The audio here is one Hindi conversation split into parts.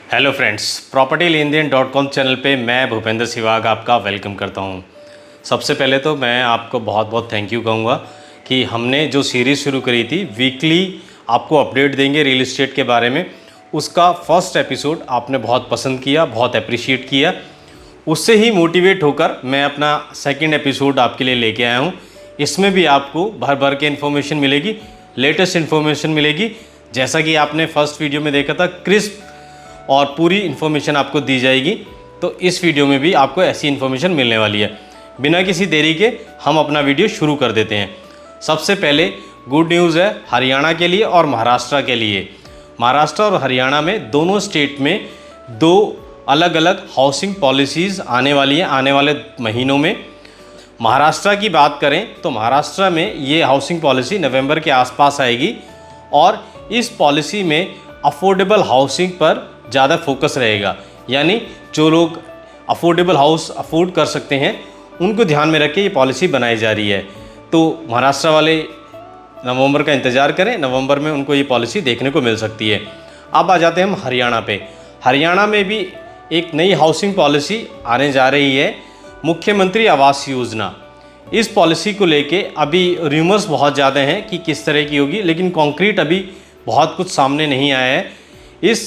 हेलो फ्रेंड्स, प्रॉपर्टी लेन देन .com चैनल पे मैं भूपेंद्र सिवाग आपका वेलकम करता हूँ। सबसे पहले तो मैं आपको बहुत बहुत थैंक यू कहूँगा कि हमने जो सीरीज़ शुरू करी थी वीकली आपको अपडेट देंगे रियल इस्टेट के बारे में, उसका फर्स्ट एपिसोड आपने बहुत पसंद किया, बहुत अप्रिशिएट किया। उससे ही मोटिवेट होकर मैं अपना सेकंड एपिसोड आपके लिए लेके आया हूँ। इसमें भी आपको भर भर के इन्फॉर्मेशन मिलेगी, लेटेस्ट इन्फॉर्मेशन मिलेगी। जैसा कि आपने फर्स्ट वीडियो में देखा था, क्रिस्प और पूरी इन्फॉर्मेशन आपको दी जाएगी। तो इस वीडियो में भी आपको ऐसी इन्फॉर्मेशन मिलने वाली है। बिना किसी देरी के हम अपना वीडियो शुरू कर देते हैं। सबसे पहले गुड न्यूज़ है हरियाणा के लिए और महाराष्ट्र के लिए। महाराष्ट्र और हरियाणा में दोनों स्टेट में दो अलग अलग हाउसिंग पॉलिसीज़ आने वाली हैं आने वाले महीनों में। महाराष्ट्र की बात करें तो महाराष्ट्र में ये हाउसिंग पॉलिसी नवंबर के आसपास आएगी और इस पॉलिसी में अफोर्डेबल हाउसिंग पर ज़्यादा फोकस रहेगा। यानी जो लोग अफोर्डेबल हाउस अफोर्ड कर सकते हैं उनको ध्यान में रख के ये पॉलिसी बनाई जा रही है। तो महाराष्ट्र वाले नवंबर का इंतज़ार करें, नवंबर में उनको ये पॉलिसी देखने को मिल सकती है। अब आ जाते हैं हम हरियाणा पे। हरियाणा में भी एक नई हाउसिंग पॉलिसी आने जा रही है, मुख्यमंत्री आवास योजना। इस पॉलिसी को लेके अभी रूमर्स बहुत ज़्यादा हैं कि किस तरह की होगी, लेकिन कॉन्क्रीट अभी बहुत कुछ सामने नहीं आया है। इस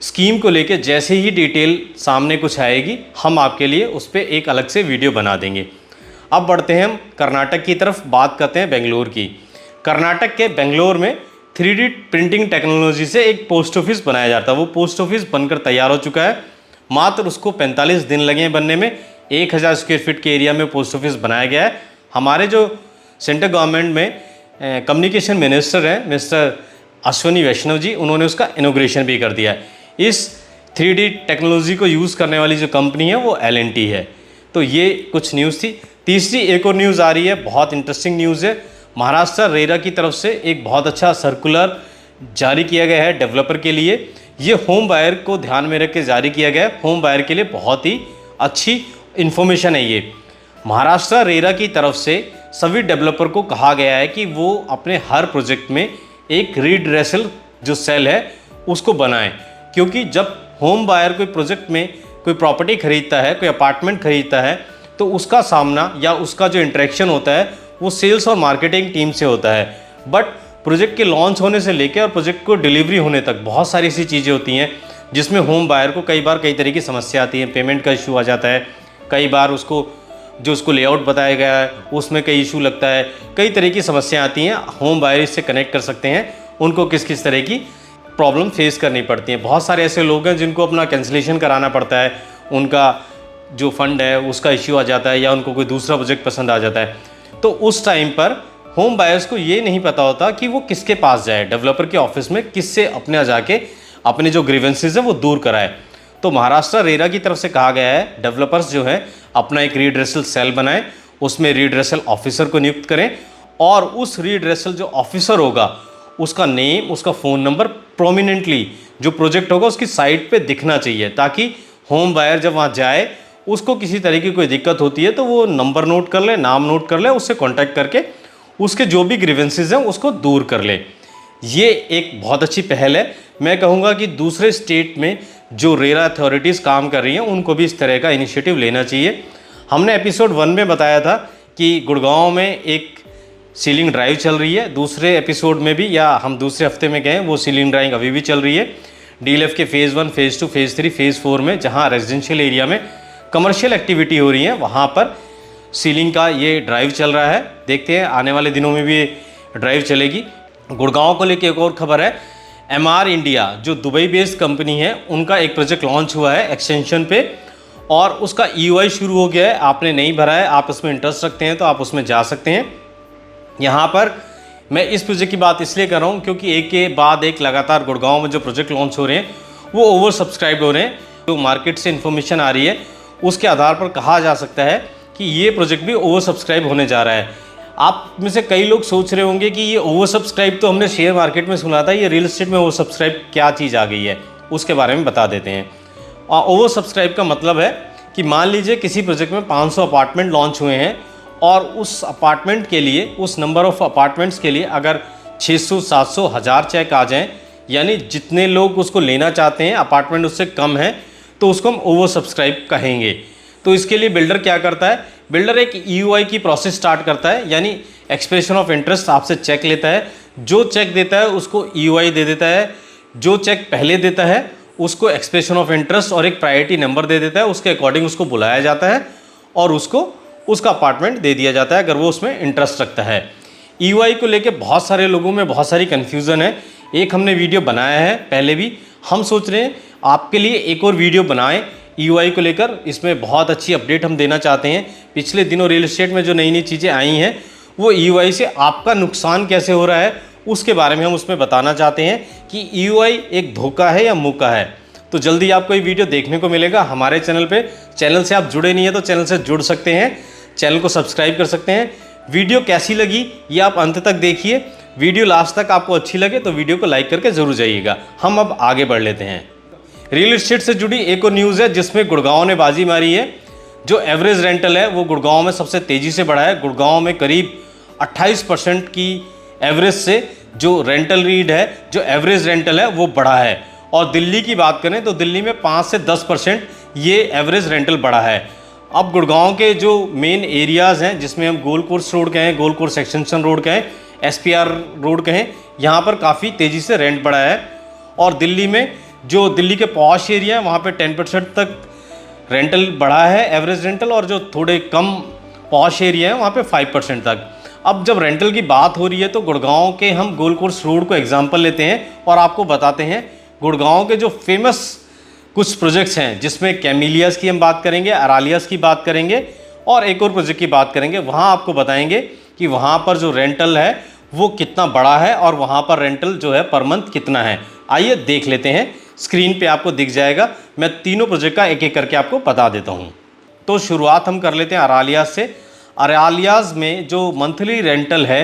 स्कीम को लेके जैसे ही डिटेल सामने कुछ आएगी हम आपके लिए उस पर एक अलग से वीडियो बना देंगे। अब बढ़ते हैं हम कर्नाटक की तरफ, बात करते हैं बेंगलोर की। कर्नाटक के बेंगलोर में 3D प्रिंटिंग टेक्नोलॉजी से एक पोस्ट ऑफिस बनाया जाता है। वो पोस्ट ऑफिस बनकर तैयार हो चुका है। मात्र उसको 45 दिन लगे हैं बनने में। 1000 स्क्वायर फीट के एरिया में पोस्ट ऑफिस बनाया गया है। हमारे जो सेंट्रल गवर्नमेंट में कम्युनिकेशन मिनिस्टर हैं मिस्टर अश्विनी वैष्णव जी, उन्होंने उसका इनॉग्रेशन भी कर दिया है। इस 3D टेक्नोलॉजी को यूज़ करने वाली जो कंपनी है वो L&T है। तो ये कुछ न्यूज़ थी। तीसरी एक और न्यूज़ आ रही है, बहुत इंटरेस्टिंग न्यूज़ है। महाराष्ट्र रेरा की तरफ से एक बहुत अच्छा सर्कुलर जारी किया गया है डेवलपर के लिए। ये होम बायर को ध्यान में रख के जारी किया गया है। होम बायर के लिए बहुत ही अच्छी इन्फॉर्मेशन है ये। महाराष्ट्र रेरा की तरफ से सभी डेवलपर को कहा गया है कि वो अपने हर प्रोजेक्ट में एक रीड्रेसल जो सेल है उसको बनाएं, क्योंकि जब होम बायर कोई प्रोजेक्ट में कोई प्रॉपर्टी खरीदता है, कोई अपार्टमेंट खरीदता है, तो उसका सामना या उसका जो इंटरेक्शन होता है वो सेल्स और मार्केटिंग टीम से होता है। बट प्रोजेक्ट के लॉन्च होने से लेकर और प्रोजेक्ट को डिलीवरी होने तक बहुत सारी ऐसी चीज़ें होती हैं जिसमें होम बायर को कई बार कई तरह की समस्या आती है। पेमेंट का इशू आ जाता है, कई बार उसको लेआउट बताया गया है उसमें कई इशू लगता है, कई तरह की समस्याएं आती हैं। होम बायर इससे कनेक्ट कर सकते हैं उनको किस किस तरह की प्रॉब्लम फेस करनी पड़ती है। बहुत सारे ऐसे लोग हैं जिनको अपना कैंसिलेशन कराना पड़ता है, उनका जो फंड है उसका इश्यू आ जाता है या उनको कोई दूसरा प्रोजेक्ट पसंद आ जाता है। तो उस टाइम पर होम बायर्स को ये नहीं पता होता कि वो किसके पास जाए, डेवलपर के ऑफिस में किससे अपने जाके अपने जो ग्रीवेंसेस है वो दूर कराए। तो महाराष्ट्र रेरा की तरफ से कहा गया है डेवलपर्स जो हैं अपना एक रीड्रेसल सेल बनाएं, उसमें रीड्रेसल ऑफिसर को नियुक्त करें और उस रीड्रेसल जो ऑफिसर होगा उसका नेम, उसका फ़ोन नंबर प्रोमिनेंटली जो प्रोजेक्ट होगा उसकी साइट पे दिखना चाहिए, ताकि होम बायर जब वहाँ जाए उसको किसी तरह की कोई दिक्कत होती है तो वो नंबर नोट कर ले, नाम नोट कर ले, उससे कांटेक्ट करके उसके जो भी ग्रीवेंसेस हैं उसको दूर कर ले। ये एक बहुत अच्छी पहल है। मैं कहूँगा कि दूसरे स्टेट में जो रेरा अथॉरिटीज़ काम कर रही हैं उनको भी इस तरह का इनिशिएटिव लेना चाहिए। हमने एपिसोड 1 में बताया था कि गुड़गांव में एक सीलिंग ड्राइव चल रही है। दूसरे एपिसोड में भी, या हम दूसरे हफ्ते में गए, वो सीलिंग ड्राइव अभी भी चल रही है। DLF के फेज़ 1, फेज़ 2, फेज़ 3, फेज़ 4 में जहाँ रेजिडेंशियल एरिया में कमर्शियल एक्टिविटी हो रही है वहाँ पर सीलिंग का ये ड्राइव चल रहा है। देखते हैं आने वाले दिनों में भी ये ड्राइव चलेगी। गुड़गांव को लेकर एक और खबर है, MR इंडिया जो दुबई बेस्ड कंपनी है उनका एक प्रोजेक्ट लॉन्च हुआ है एक्सटेंशन पे और उसका EOI शुरू हो गया है। आपने नहीं भरा है, आप उसमें इंटरेस्ट रखते हैं तो आप उसमें जा सकते हैं। यहाँ पर मैं इस प्रोजेक्ट की बात इसलिए कर रहा हूँ क्योंकि एक के बाद एक लगातार गुड़गांव में जो प्रोजेक्ट लॉन्च हो रहे हैं वो ओवर सब्सक्राइब्ड हो रहे हैं। जो मार्केट से इन्फॉर्मेशन आ रही है उसके आधार पर कहा जा सकता है कि ये प्रोजेक्ट भी ओवर सब्सक्राइब होने जा रहा है। आप में से कई लोग सोच रहे होंगे कि ये ओवर सब्सक्राइब तो हमने शेयर मार्केट में सुना था, ये रियल एस्टेट में ओवर सब्सक्राइब क्या चीज़ आ गई है, उसके बारे में बता देते हैं। ओवर सब्सक्राइब का मतलब है कि मान लीजिए किसी प्रोजेक्ट में 500 अपार्टमेंट लॉन्च हुए हैं और उस अपार्टमेंट के लिए, उस नंबर ऑफ़ अपार्टमेंट्स के लिए अगर 600, 700, 1000 चेक आ जाएँ यानी जितने लोग उसको लेना चाहते हैं, अपार्टमेंट उससे कम है, तो उसको हम ओवर सब्सक्राइब कहेंगे। तो इसके लिए बिल्डर क्या करता है, बिल्डर एक EOI की प्रोसेस स्टार्ट करता है, यानी एक्सप्रेशन ऑफ इंटरेस्ट आपसे चेक लेता है। जो चेक देता है उसको EOI दे देता है, जो चेक पहले देता है उसको एक्सप्रेशन ऑफ इंटरेस्ट और एक प्रायोरिटी नंबर दे देता है। उसके अकॉर्डिंग उसको बुलाया जाता है और उसको उसका अपार्टमेंट दे दिया जाता है अगर वो उसमें इंटरेस्ट रखता है। EOI को लेके बहुत सारे लोगों में बहुत सारी कन्फ्यूज़न है। एक हमने वीडियो बनाया है पहले भी, हम सोच रहे हैं आपके लिए एक और वीडियो बनाएं EOI को लेकर। इसमें बहुत अच्छी अपडेट हम देना चाहते हैं। पिछले दिनों रियल एस्टेट में जो नई नई चीज़ें आई हैं वो EOI से आपका नुकसान कैसे हो रहा है उसके बारे में हम उसमें बताना चाहते हैं कि EOI एक धोखा है या मौका है। तो जल्दी आपको ये वीडियो देखने को मिलेगा हमारे चैनल पे। चैनल से आप जुड़े नहीं हैं तो चैनल से जुड़ सकते हैं, चैनल को सब्सक्राइब कर सकते हैं। वीडियो कैसी लगी ये आप अंत तक देखिए। वीडियो लास्ट तक आपको अच्छी लगे तो वीडियो को लाइक करके ज़रूर जाइएगा। हम अब आगे बढ़ लेते हैं। रियल एस्टेट से जुड़ी एक और न्यूज़ है जिसमें गुड़गांव ने बाजी मारी है। जो एवरेज रेंटल है वो गुड़गांव में सबसे तेज़ी से बढ़ा है। गुड़गांव में करीब 28% की एवरेज से जो रेंटल रीड है, जो एवरेज रेंटल है वो बढ़ा है। और दिल्ली की बात करें तो दिल्ली में 5 से 10% ये एवरेज रेंटल बढ़ा है। अब गुड़गांव के जो मेन एरियाज़ हैं जिसमें हम गोल्ड कोर्स रोड कहें, गोल्ड कोर्स एक्सटेंशन रोड कहें, SPR रोड कहें, यहाँ पर काफ़ी तेज़ी से रेंट बढ़ा है। और दिल्ली में जो दिल्ली के पॉश एरिया है वहाँ पे 10% तक रेंटल बढ़ा है एवरेज रेंटल, और जो थोड़े कम पॉश एरिया है वहाँ पे 5% तक। अब जब रेंटल की बात हो रही है तो गुड़गांव के हम गोल्ड कोर्स रोड को एग्जांपल लेते हैं और आपको बताते हैं गुड़गांव के जो फेमस कुछ प्रोजेक्ट्स हैं जिसमें कैमिलियास की हम बात करेंगे, अरालियास की बात करेंगे और एक और प्रोजेक्ट की बात करेंगे। वहाँ आपको बताएंगे कि वहाँ पर जो रेंटल है वो कितना बड़ा है और वहाँ पर रेंटल जो है पर मंथ कितना है। आइए देख लेते हैं, स्क्रीन पे आपको दिख जाएगा। मैं तीनों प्रोजेक्ट का एक एक करके आपको बता देता हूँ। तो शुरुआत हम कर लेते हैं अरालियास से। अरालियास में जो मंथली रेंटल है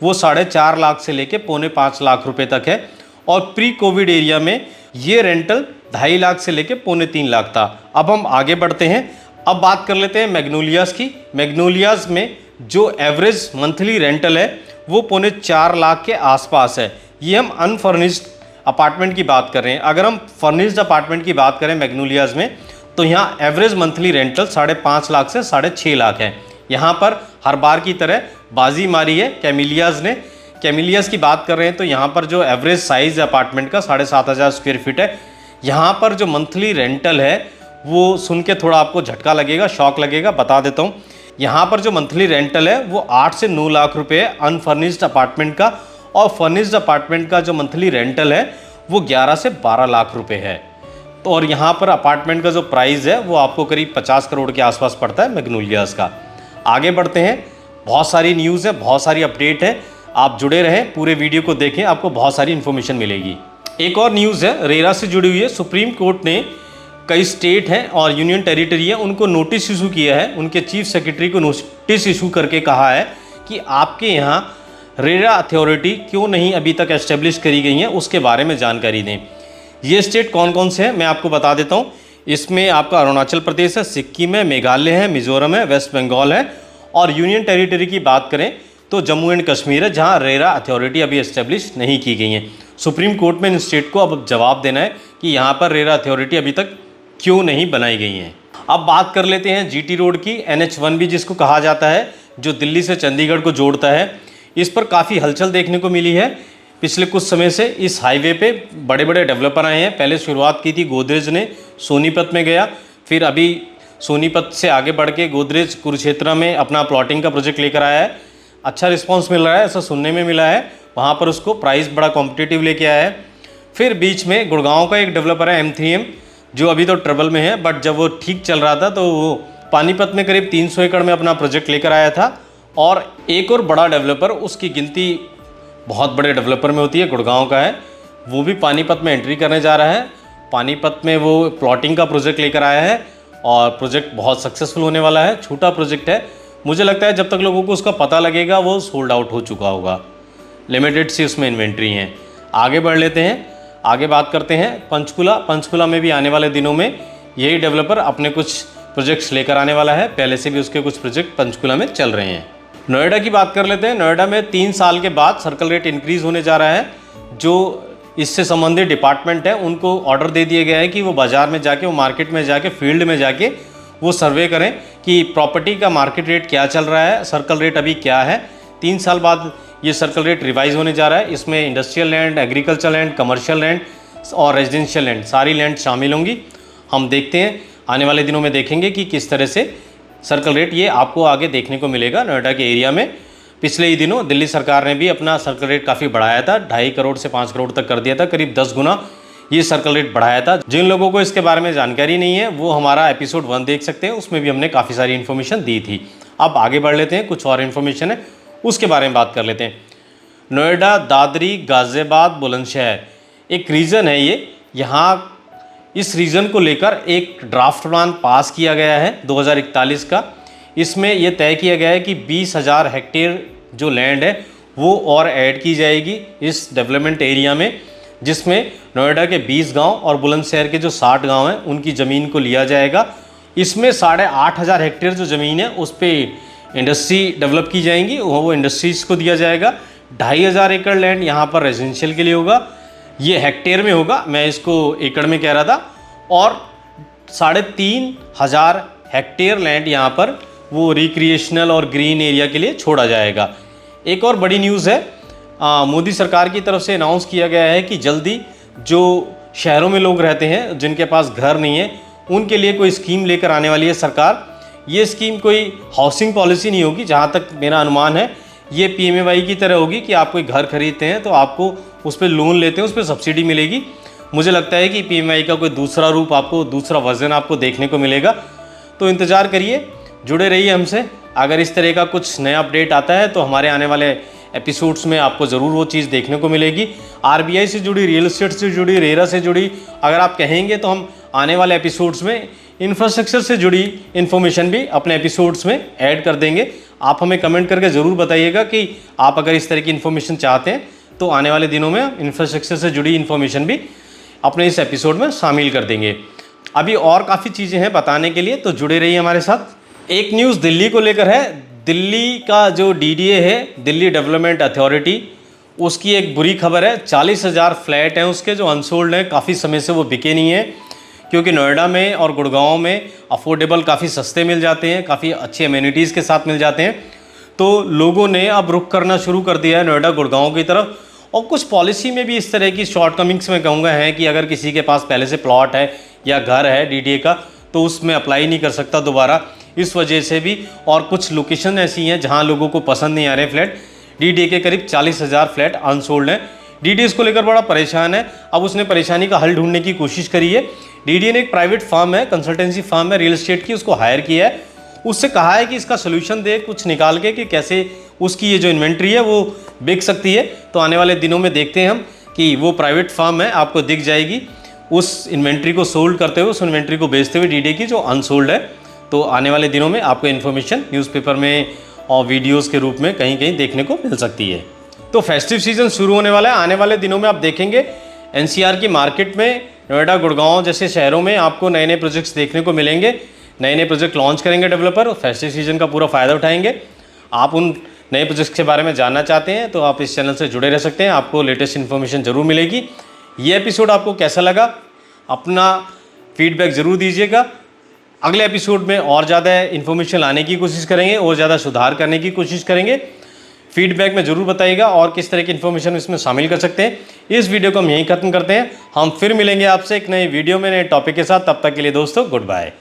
वो 4.5 लाख से लेके 4.25 लाख रुपए तक है, और प्री कोविड एरिया में ये रेंटल 2.5 लाख से लेके 3.25 लाख था। अब हम आगे बढ़ते हैं। अब बात कर लेते हैं मैग्नोलियास की। मैग्नोलियास में जो एवरेज मंथली रेंटल है वो 4.25 लाख के आसपास है। ये हम अनफर्निश्ड अपार्टमेंट की बात कर रहे हैं। अगर हम फर्निश्ड अपार्टमेंट की बात करें मैग्नोलियास में तो यहाँ एवरेज मंथली रेंटल 5.5 लाख से 6.5 लाख है। यहाँ पर हर बार की तरह बाजी मारी है कैमिलियास ने। कैमिलियास की बात कर रहे हैं तो यहाँ पर जो एवरेज साइज़ अपार्टमेंट का 7,500 स्क्वायर फीट है। यहाँ पर जो मंथली रेंटल है वो सुन के थोड़ा आपको झटका लगेगा, शॉक लगेगा, बता देता हूँ। यहाँ पर जो मंथली रेंटल है वो 8 से 9 लाख रुपए है अनफर्निश्ड अपार्टमेंट का, और फर्निश्ड अपार्टमेंट का जो मंथली रेंटल है वो 11 से 12 लाख रुपए है। तो और यहाँ पर अपार्टमेंट का जो प्राइस है वो आपको करीब 50 करोड़ के आसपास पड़ता है मैग्नोलियास का। आगे बढ़ते हैं। बहुत सारी न्यूज़ है, बहुत सारी अपडेट है, आप जुड़े रहें, पूरे वीडियो को देखें, आपको बहुत सारी इन्फॉर्मेशन मिलेगी। एक और न्यूज़ है रेरा से जुड़ी हुई है। सुप्रीम कोर्ट ने कई स्टेट हैं और यूनियन टेरिटरी है उनको नोटिस इशू किया है, उनके चीफ सेक्रेटरी को नोटिस इशू करके कहा है कि आपके यहाँ रेरा अथॉरिटी क्यों नहीं अभी तक एस्टेब्लिश करी गई हैं उसके बारे में जानकारी दें। ये स्टेट कौन कौन से हैं मैं आपको बता देता हूँ। इसमें आपका अरुणाचल प्रदेश है, सिक्किम है, मेघालय है, मिजोरम है, वेस्ट बंगाल है, और यूनियन टेरिटरी की बात करें तो जम्मू एंड कश्मीर है जहां रेरा अथॉरिटी अभी एस्टेब्लिश नहीं की गई है। सुप्रीम कोर्ट में इन स्टेट को अब जवाब देना है कि यहाँ पर रेरा अथॉरिटी अभी तक क्यों नहीं बनाई गई हैं। अब बात कर लेते हैं GT रोड की, NH1 भी जिसको कहा जाता है, जो दिल्ली से चंडीगढ़ को जोड़ता है। इस पर काफ़ी हलचल देखने को मिली है पिछले कुछ समय से। इस हाईवे पे बड़े बड़े डेवलपर आए हैं। पहले शुरुआत की थी गोदरेज ने, सोनीपत में गया, फिर अभी सोनीपत से आगे बढ़ के गोदरेज कुरुक्षेत्र में अपना प्लॉटिंग का प्रोजेक्ट लेकर आया है। अच्छा रिस्पांस मिल रहा है, ऐसा सुनने में मिला है। वहाँ पर उसको प्राइस बड़ा कॉम्पिटिटिव लेके आया है। फिर बीच में गुड़गांव का एक डेवलपर है M3M, जो अभी तो ट्रबल में है, बट जब वो ठीक चल रहा था तो वो पानीपत में करीब 300 एकड़ में अपना प्रोजेक्ट लेकर आया था। और एक और बड़ा डेवलपर, उसकी गिनती बहुत बड़े डेवलपर में होती है, गुड़गांव का है, वो भी पानीपत में एंट्री करने जा रहा है। पानीपत में वो प्लॉटिंग का प्रोजेक्ट लेकर आया है और प्रोजेक्ट बहुत सक्सेसफुल होने वाला है। छोटा प्रोजेक्ट है, मुझे लगता है जब तक लोगों को उसका पता लगेगा वो सोल्ड आउट हो चुका होगा। लिमिटेड सी उसमें इन्वेंट्री हैं। आगे बढ़ लेते हैं, आगे बात करते हैं पंचकुला। पंचकुला में भी आने वाले दिनों में यही डेवलपर अपने कुछ प्रोजेक्ट्स लेकर आने वाला है। पहले से भी उसके कुछ प्रोजेक्ट पंचकुला में चल रहे हैं। नोएडा की बात कर लेते हैं। नोएडा में 3 साल के बाद सर्कल रेट इंक्रीज़ होने जा रहा है। जो इससे संबंधित डिपार्टमेंट है उनको ऑर्डर दे दिया गया है कि वो बाज़ार में जाके, वो मार्केट में जाके, फील्ड में जाके वो सर्वे करें कि प्रॉपर्टी का मार्केट रेट क्या चल रहा है, सर्कल रेट अभी क्या है। 3 साल बाद ये सर्कल रेट रिवाइज होने जा रहा है। इसमें industrial land, agriculture land, commercial land और रेजिडेंशियल लैंड, सारी लैंड शामिल होंगी। हम देखते हैं आने वाले दिनों में देखेंगे कि किस तरह से सर्कल रेट ये आपको आगे देखने को मिलेगा नोएडा के एरिया में। पिछले ही दिनों दिल्ली सरकार ने भी अपना सर्कल रेट काफ़ी बढ़ाया था, 2.5 करोड़ से 5 करोड़ तक कर दिया था, करीब 10 गुना ये सर्कल रेट बढ़ाया था। जिन लोगों को इसके बारे में जानकारी नहीं है वो हमारा एपिसोड 1 देख सकते हैं, उसमें भी हमने काफ़ी सारी इन्फॉर्मेशन दी थी। अब आगे बढ़ लेते हैं, कुछ और इन्फॉर्मेशन है उसके बारे में बात कर लेते हैं। नोएडा, दादरी, गाज़ियाबाद, बुलंदशहर एक रीजन है ये। यहाँ इस रीजन को लेकर एक ड्राफ्ट प्लान पास किया गया है 2041 का। इसमें यह तय किया गया है कि 20,000 हेक्टेयर जो लैंड है वो और ऐड की जाएगी इस डेवलपमेंट एरिया में, जिसमें नोएडा के 20 गांव और बुलंदशहर के जो 60 गांव हैं उनकी ज़मीन को लिया जाएगा। इसमें 8,500 हेक्टेयर जो ज़मीन है उस पर इंडस्ट्री डेवलप की जाएंगी, वो इंडस्ट्रीज़ को दिया जाएगा। 2,500 एकड़ लैंड यहाँ पर रेजिडेंशियल के लिए होगा, ये हेक्टेयर में होगा, मैं इसको एकड़ में कह रहा था। और 3,500 हेक्टेयर लैंड यहाँ पर वो रिक्रिएशनल और ग्रीन एरिया के लिए छोड़ा जाएगा। एक और बड़ी न्यूज़ है, मोदी सरकार की तरफ से अनाउंस किया गया है कि जल्दी जो शहरों में लोग रहते हैं जिनके पास घर नहीं है उनके लिए कोई स्कीम लेकर आने वाली है सरकार। ये स्कीम कोई हाउसिंग पॉलिसी नहीं होगी, जहाँ तक मेरा अनुमान है ये PMAY की तरह होगी कि आप कोई घर खरीदते हैं तो आपको उस पर लोन लेते हैं, उस पर सब्सिडी मिलेगी। मुझे लगता है कि PMAY का कोई दूसरा रूप आपको, दूसरा वर्जन आपको देखने को मिलेगा। तो इंतज़ार करिए, जुड़े रहिए हमसे। अगर इस तरह का कुछ नया अपडेट आता है तो हमारे आने वाले एपिसोड्स में आपको ज़रूर वो चीज़ देखने को मिलेगी। RBI से जुड़ी, रियल एस्टेट से जुड़ी, रेरा से जुड़ी अगर आप कहेंगे तो हम आने वाले एपिसोड्स में इंफ्रास्ट्रक्चर से जुड़ी इन्फॉर्मेशन भी अपने एपिसोड्स में ऐड कर देंगे। आप हमें कमेंट करके ज़रूर बताइएगा कि आप अगर इस तरह की इन्फॉर्मेशन चाहते हैं तो आने वाले दिनों में इंफ्रास्ट्रक्चर से जुड़ी इन्फॉर्मेशन भी अपने इस एपिसोड में शामिल कर देंगे। अभी और काफ़ी चीज़ें हैं बताने के लिए, तो जुड़े रहिए हमारे साथ। एक न्यूज़ दिल्ली को लेकर है। दिल्ली का जो DDA है, दिल्ली डेवलपमेंट अथॉरिटी, उसकी एक बुरी खबर है। 40,000 फ्लैट हैं उसके जो अनसोल्ड हैं, काफ़ी समय से वो बिके नहीं हैं, क्योंकि नोएडा में और गुड़गांव में अफोर्डेबल काफ़ी सस्ते मिल जाते हैं, काफ़ी अच्छी अमेनिटीज़ के साथ मिल जाते हैं। तो लोगों ने अब रुख करना शुरू कर दिया है नोएडा, गुड़गांव की तरफ। और कुछ पॉलिसी में भी इस तरह की शॉर्टकमिंग्स मैं कहूँगा है कि अगर किसी के पास पहले से प्लॉट है या घर है DDA का तो उसमें अप्लाई नहीं कर सकता दोबारा, इस वजह से भी। और कुछ लोकेशन ऐसी हैं जहाँ लोगों को पसंद नहीं आ रहे फ्लैट। DDA के करीब 40,000 फ्लैट अनसोल्ड हैं। DDA इसको लेकर बड़ा परेशान है। अब उसने परेशानी का हल ढूंढने की कोशिश करी है। DDA ने एक प्राइवेट फर्म है, कंसल्टेंसी फर्म है रियल एस्टेट की, उसको हायर किया है। उससे कहा है कि इसका सोल्यूशन दे कुछ निकाल के कि कैसे उसकी ये जो इन्वेंट्री है वो बिक सकती है। तो आने वाले दिनों में देखते हैं हम कि वो प्राइवेट फर्म है आपको दिख जाएगी उस इन्वेंट्री को सोल्ड करते हुए, उस इन्वेंट्री को बेचते हुए DDA की जो अनसोल्ड है। तो आने वाले दिनों में आपको इन्फॉर्मेशन न्यूज़पेपर में और वीडियोज़ के रूप में कहीं कहीं देखने को मिल सकती है। तो फेस्टिव सीजन शुरू होने वाला है। आने वाले दिनों में आप देखेंगे NCR की मार्केट में, नोएडा, गुड़गांव जैसे शहरों में आपको नए नए प्रोजेक्ट्स देखने को मिलेंगे। नए नए प्रोजेक्ट लॉन्च करेंगे डेवलपर, फेस्टिव सीजन का पूरा फ़ायदा उठाएंगे। आप उन नए प्रोजेक्ट्स के बारे में जानना चाहते हैं तो आप इस चैनल से जुड़े रह सकते हैं, आपको लेटेस्ट इन्फॉर्मेशन ज़रूर मिलेगी। ये एपिसोड आपको कैसा लगा, अपना फीडबैक ज़रूर दीजिएगा। अगले एपिसोड में और ज़्यादा इन्फॉर्मेशन लाने की कोशिश करेंगे और ज़्यादा सुधार करने की कोशिश करेंगे। फीडबैक में ज़रूर बताइएगा और किस तरह की इन्फॉर्मेशन इसमें शामिल कर सकते हैं। इस वीडियो को हम यहीं ख़त्म करते हैं। हम फिर मिलेंगे आपसे एक नई वीडियो में, नए टॉपिक के साथ। तब तक के लिए दोस्तों, गुड बाय।